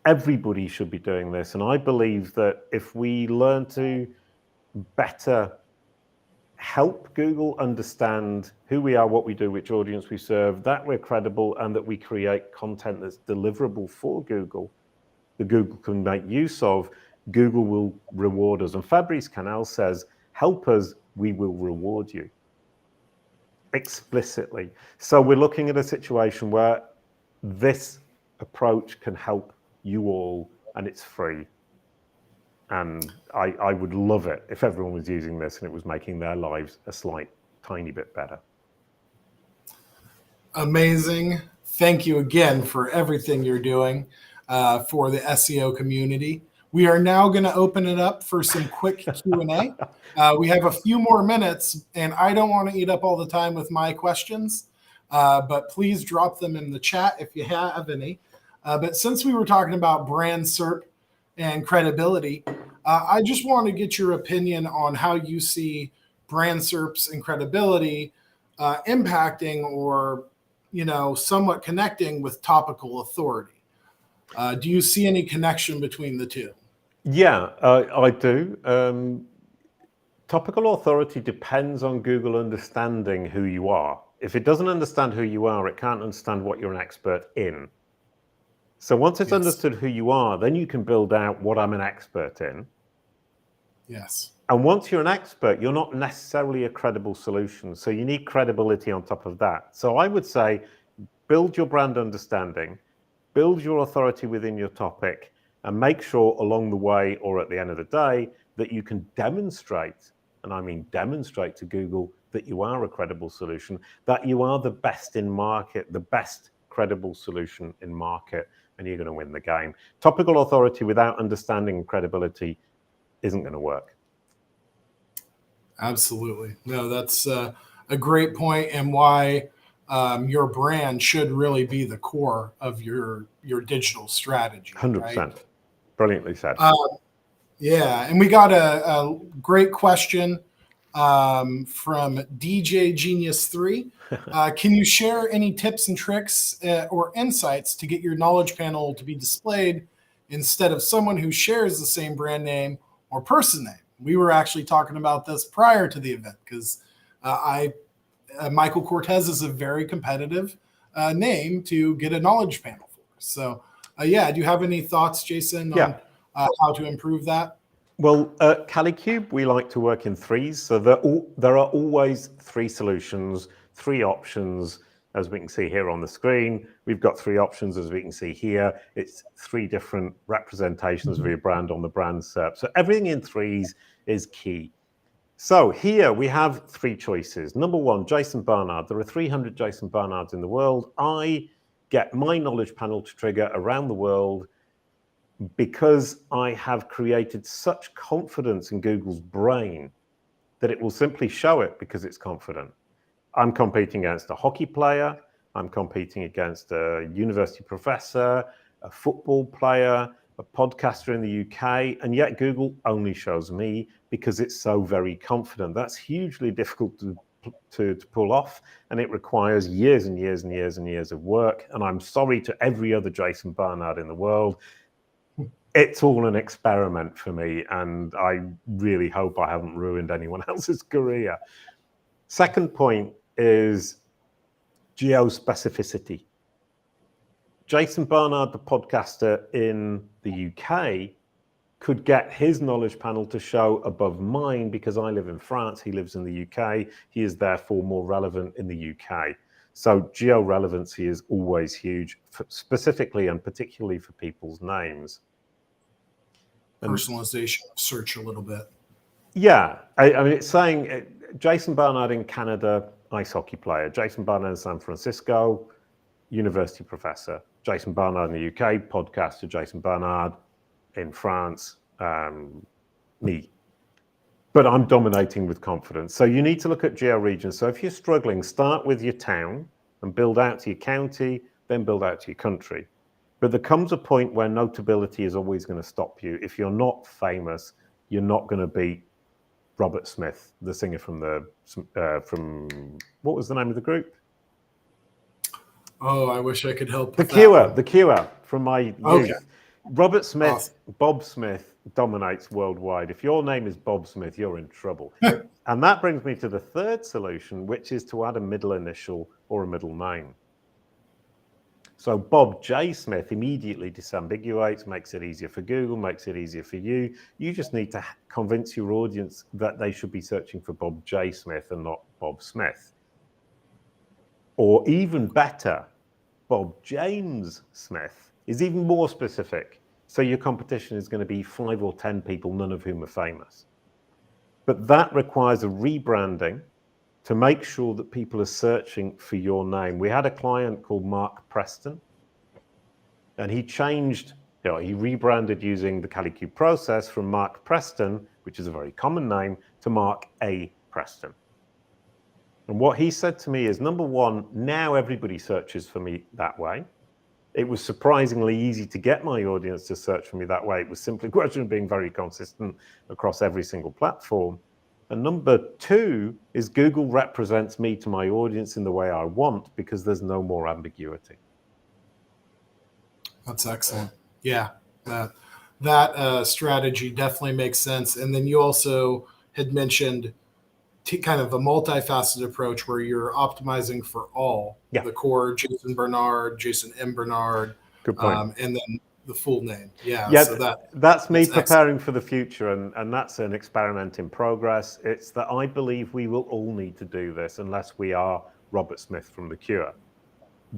Everybody should be doing this. And I believe that if we learn to better help Google understand who we are, what we do, which audience we serve, that we're credible, and that we create content that's deliverable for Google, that Google can make use of, Google will reward us. And Fabrice Canal says, help us, we will reward you. Explicitly. So we're looking at a situation where this approach can help you all, and it's free. And I would love it if everyone was using this and it was making their lives a slight, tiny bit better. Amazing. Thank you again for everything you're doing for the SEO community. We are now going to open it up for some quick Q&A. We have a few more minutes, and I don't want to eat up all the time with my questions, but please drop them in the chat if you have any. But since we were talking about brand SERP and credibility, I just want to get your opinion on how you see brand SERPs and credibility impacting or, somewhat connecting with topical authority. Do you see any connection between the two? Yeah, I do. Topical authority depends on Google understanding who you are. If it doesn't understand who you are, it can't understand what you're an expert in. So once it's understood who you are, then you can build out what I'm an expert in. Yes. And once you're an expert, you're not necessarily a credible solution. So you need credibility on top of that. So I would say, build your brand understanding, build your authority within your topic, and make sure along the way or at the end of the day that you can demonstrate, and I mean demonstrate to Google that you are a credible solution, that you are the best in market, the best credible solution in market, and you're going to win the game. Topical authority without understanding and credibility isn't going to work. Absolutely. No, that's a great point, and why your brand should really be the core of your digital strategy. 100%. Right? Brilliantly said. Yeah, and we got a great question from DJ Genius 3. Can you share any tips and tricks or insights to get your knowledge panel to be displayed instead of someone who shares the same brand name or person name? We were actually talking about this prior to the event because Michael Cortez is a very competitive name to get a knowledge panel for. So, do you have any thoughts, Jason, on how to improve that? Well, at Calicube, we like to work in threes. So there are always three solutions, three options. As we can see here on the screen, we've got three options. As we can see here, it's three different representations of your brand on the Brand SERP. So everything in threes is key. So here we have three choices. Number one, Jason Barnard. There are 300 Jason Barnards in the world. I get my knowledge panel to trigger around the world because I have created such confidence in Google's brain that it will simply show it because it's confident. I'm competing against a hockey player, I'm competing against a university professor, a football player, a podcaster in the UK, and yet Google only shows me because it's so very confident. That's hugely difficult to pull off, and it requires years and years and years and years of work. And I'm sorry to every other Jason Barnard in the world. It's all an experiment for me, and I really hope I haven't ruined anyone else's career. Second point is geospecificity. Jason Barnard, the podcaster in the UK, could get his knowledge panel to show above mine because I live in France, he lives in the UK. He is therefore more relevant in the UK. So geo-relevancy is always huge, specifically and particularly for people's names. Personalization of search a little bit. Yeah, I mean, it's saying Jason Barnard in Canada, ice hockey player. Jason Barnard in San Francisco, university professor. Jason Barnard in the UK, podcaster. Jason Barnard in France, me. But I'm dominating with confidence. So you need to look at geo-regions. So if you're struggling, start with your town and build out to your county, then build out to your country. But there comes a point where notability is always going to stop you. If you're not famous, you're not going to beat Robert Smith, the singer from what was the name of the group? Oh, I wish I could help. The Cure from my youth. Okay. Robert Smith, Awesome. Bob Smith dominates worldwide. If your name is Bob Smith, you're in trouble. And that brings me to the third solution, which is to add a middle initial or a middle name. So Bob J. Smith immediately disambiguates, makes it easier for Google, makes it easier for you. You just need to convince your audience that they should be searching for Bob J. Smith and not Bob Smith. Or even better, Bob James Smith is even more specific. So your competition is going to be 5 or 10 people, none of whom are famous. But that requires a rebranding to make sure that people are searching for your name. We had a client called Mark Preston, and he changed, he rebranded using the CaliQ process from Mark Preston, which is a very common name, to Mark A. Preston. And what he said to me is, number one, now everybody searches for me that way. It was surprisingly easy to get my audience to search for me that way. It was simply a question of being very consistent across every single platform. And number two is Google represents me to my audience in the way I want because there's no more ambiguity. That's excellent. Yeah, that strategy definitely makes sense. And then you also had mentioned kind of a multifaceted approach where you're optimizing for all the core Jason Barnard, Jason M. Barnard, good point. and then the full name. Yeah, so that's me preparing for the future, and that's an experiment in progress. It's that I believe we will all need to do this unless we are Robert Smith from The Cure,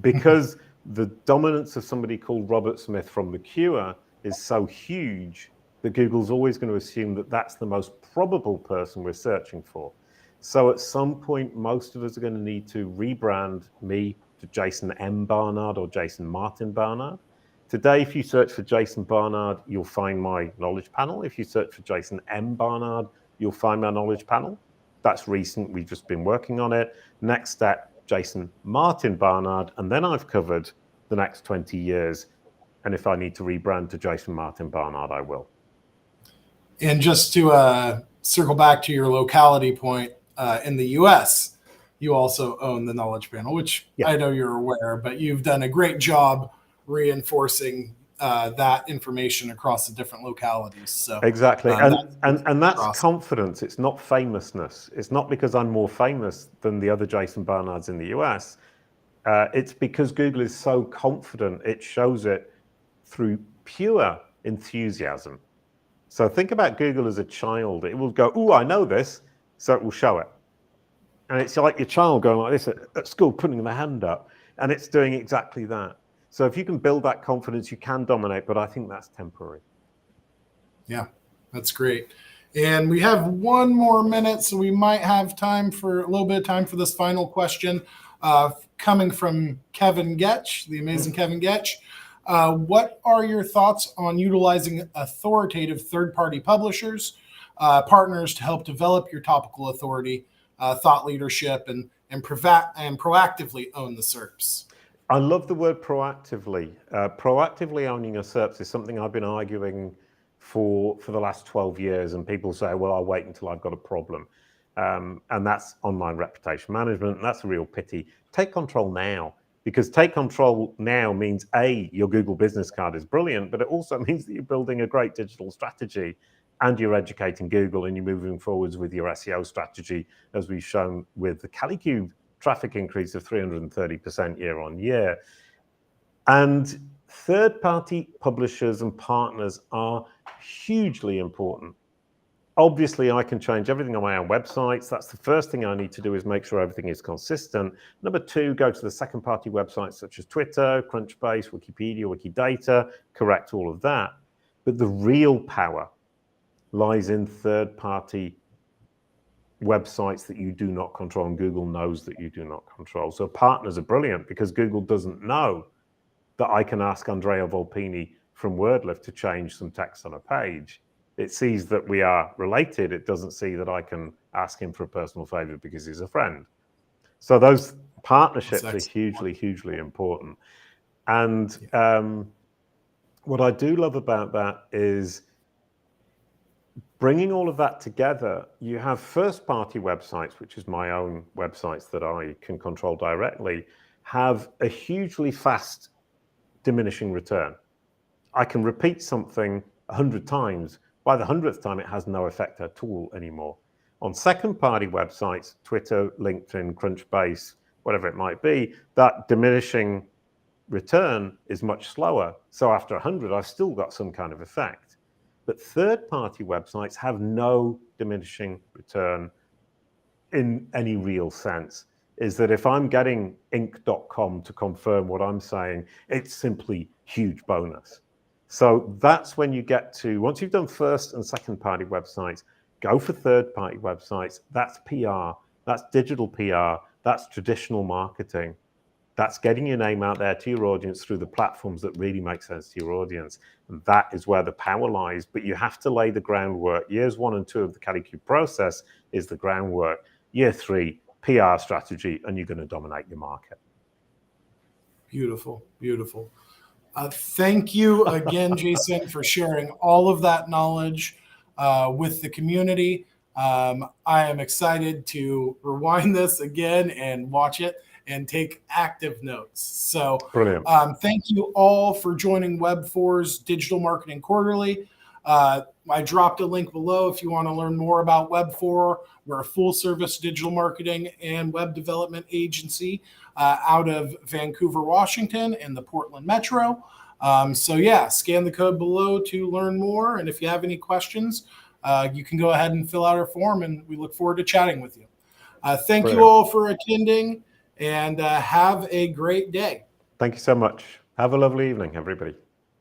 because the dominance of somebody called Robert Smith from The Cure is so huge that Google's always going to assume that that's the most probable person we're searching for. So at some point, most of us are going to need to rebrand me to Jason M. Barnard or Jason Martin Barnard. Today, if you search for Jason Barnard, you'll find my knowledge panel. If you search for Jason M. Barnard, you'll find my knowledge panel. That's recent. We've just been working on it. Next step, Jason Martin Barnard. And then I've covered the next 20 years. And if I need to rebrand to Jason Martin Barnard, I will. And just to circle back to your locality point, in the US, you also own the knowledge panel, which I know you're aware, but you've done a great job reinforcing that information across the different localities. So exactly, and that's awesome. Confidence. It's not famousness. It's not because I'm more famous than the other Jason Barnards in the US. It's because Google is so confident. It shows it through pure enthusiasm. So think about Google as a child. It will go, "Oh, I know this," so it will show it. And it's like your child going like this at school, putting their hand up, and it's doing exactly that. So if you can build that confidence, you can dominate, but I think that's temporary. Yeah, that's great. And we have one more minute, so we might have time for a little bit of time for this final question, coming from Kevin Getch, the amazing Kevin Getch. What are your thoughts on utilizing authoritative third-party publishers, partners to help develop your topical authority, thought leadership, and proactively own the SERPs? I love the word proactively. Proactively owning your SERPs is something I've been arguing for the last 12 years, and people say, well, I'll wait until I've got a problem. And that's online reputation management, and that's a real pity. Take control now, because take control now means, A, your Google business card is brilliant, but it also means that you're building a great digital strategy and you're educating Google and you're moving forwards with your SEO strategy, as we've shown with the CaliQ traffic increase of 330% year on year. And third-party publishers and partners are hugely important. Obviously, I can change everything on my own websites. That's the first thing I need to do, is make sure everything is consistent. Number two, go to the second-party websites such as Twitter, Crunchbase, Wikipedia, Wikidata, correct all of that. But the real power lies in third-party websites that you do not control, and Google knows that you do not control. So partners are brilliant, because Google doesn't know that I can ask Andrea Volpini from WordLift to change some text on a page. It sees that we are related. It doesn't see that I can ask him for a personal favor because he's a friend. So those partnerships are hugely, hugely important. And what I do love about that is bringing all of that together. You have first-party websites, which is my own websites that I can control directly, have a hugely fast diminishing return. I can repeat something 100 times. By the 100th time, it has no effect at all anymore. On second-party websites, Twitter, LinkedIn, Crunchbase, whatever it might be, that diminishing return is much slower. So after 100, I've still got some kind of effect. But third-party websites have no diminishing return in any real sense. Is that if I'm getting inc.com to confirm what I'm saying, it's simply huge bonus. So that's when you get to, once you've done first and second party websites, go for third party websites. That's PR, that's digital PR, that's traditional marketing. That's getting your name out there to your audience through the platforms that really make sense to your audience. And that is where the power lies. But you have to lay the groundwork. Years 1 and 2 of the CaliQ process is the groundwork. Year 3, PR strategy, and you're going to dominate your market. Beautiful, beautiful. Thank you again, Jason, for sharing all of that knowledge with the community. I am excited to rewind this again and watch it and take active notes. So brilliant. Thank you all for joining Web4's Digital Marketing Quarterly. I dropped a link below if you want to learn more about Web4. We're a full-service digital marketing and web development agency out of Vancouver, Washington, and the Portland Metro. So yeah, scan the code below to learn more. And if you have any questions, you can go ahead and fill out our form, and we look forward to chatting with you. Thank you all for attending, and have a great day. Thank you so much. Have a lovely evening, everybody.